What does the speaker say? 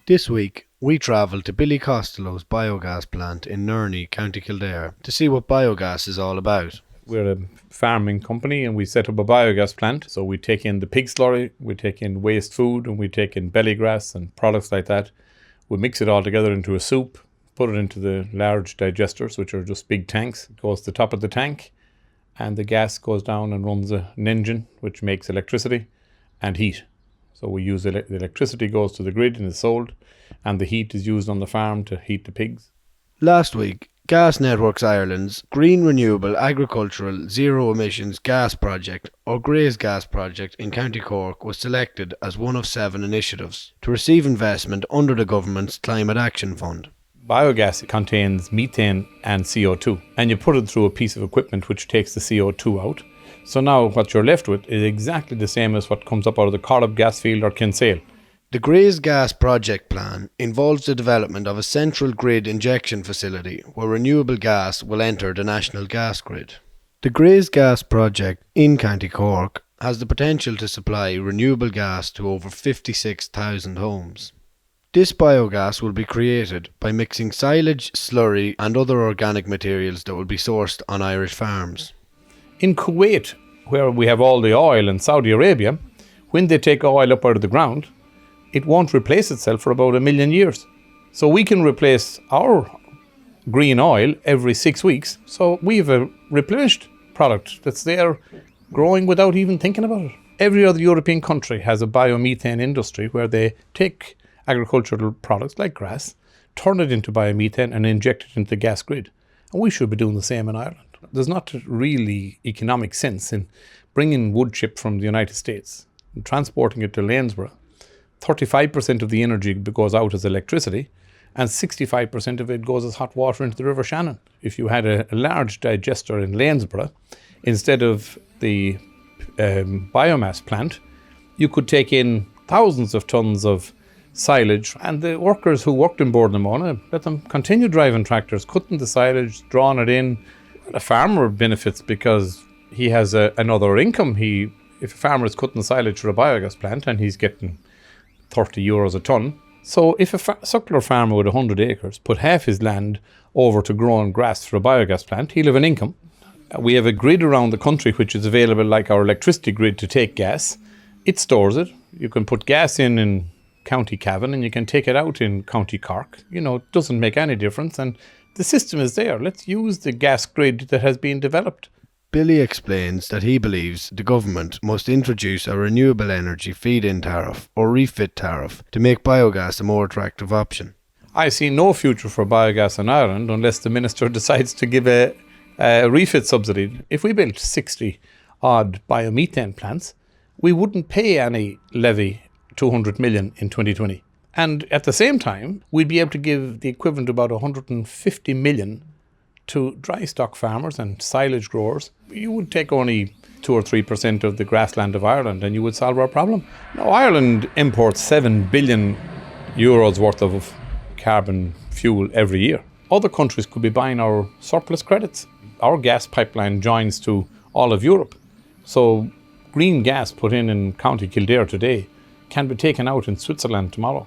This week, we travelled to Billy Costello's biogas plant in Nerney, County Kildare, to see what biogas is all about. We're a farming company and we set up a biogas plant. So we take in the pig slurry, we take in waste food, and we take in belly grass and products like that. We mix it all together into a soup, put it into the large digesters, which are just big tanks. It goes to the top of the tank, and the gas goes down and runs an engine, which makes electricity and heat. So we use the electricity goes to the grid and is sold, and the heat is used on the farm to heat the pigs. Last week, Gas Networks Ireland's Green Renewable Agricultural Zero Emissions Gas Project, or GRAZE Gas Project in County Cork, was selected as one of 7 initiatives to receive investment under the government's Climate Action Fund. Biogas contains methane and CO2, and you put it through a piece of equipment which takes the CO2 out. So now what you're left with is exactly the same as what comes up out of the Corrib gas field or Kinsale. The GRAZE Gas Project plan involves the development of a central grid injection facility where renewable gas will enter the national gas grid. The GRAZE Gas Project in County Cork has the potential to supply renewable gas to over 56,000 homes. This biogas will be created by mixing silage, slurry and other organic materials that will be sourced on Irish farms. In Kuwait, where we have all the oil, in Saudi Arabia, when they take oil up out of the ground, it won't replace itself for about 1 million years. So we can replace our green oil every 6 weeks. So we have a replenished product that's there growing without even thinking about it. Every other European country has a biomethane industry where they take agricultural products like grass, turn it into biomethane and inject it into the gas grid. And we should be doing the same in Ireland. There's not really economic sense in bringing wood chip from the United States and transporting it to Lanesborough. 35% of the energy goes out as electricity and 65% of it goes as hot water into the River Shannon. If you had a large digester in Lanesborough, instead of the biomass plant, you could take in thousands of tons of silage, and the workers who worked in Bournemouth, let them continue driving tractors, cutting the silage, drawing it in. The farmer benefits because he has another income. If a farmer is cutting silage for a biogas plant and he's getting 30 euros a tonne. So if a suckler farmer with 100 acres put half his land over to growing grass for a biogas plant, he'll have an income. We have a grid around the country which is available like our electricity grid to take gas. It stores it. You can put gas in County Cavan and you can take it out in County Cork. It doesn't make any difference and the system is there. Let's use the gas grid that has been developed. Billy explains that he believes the government must introduce a renewable energy feed-in tariff or refit tariff to make biogas a more attractive option. I see no future for biogas in Ireland unless the minister decides to give a refit subsidy. If we built 60 odd biomethane plants, we wouldn't pay any levy 200 million in 2020. And at the same time, we'd be able to give the equivalent of about 150 million to dry stock farmers and silage growers. You would take only 2 or 3% of the grassland of Ireland and you would solve our problem. Now, Ireland imports 7 billion euros worth of carbon fuel every year. Other countries could be buying our surplus credits. Our gas pipeline joins to all of Europe. So green gas put in County Kildare today can be taken out in Switzerland tomorrow.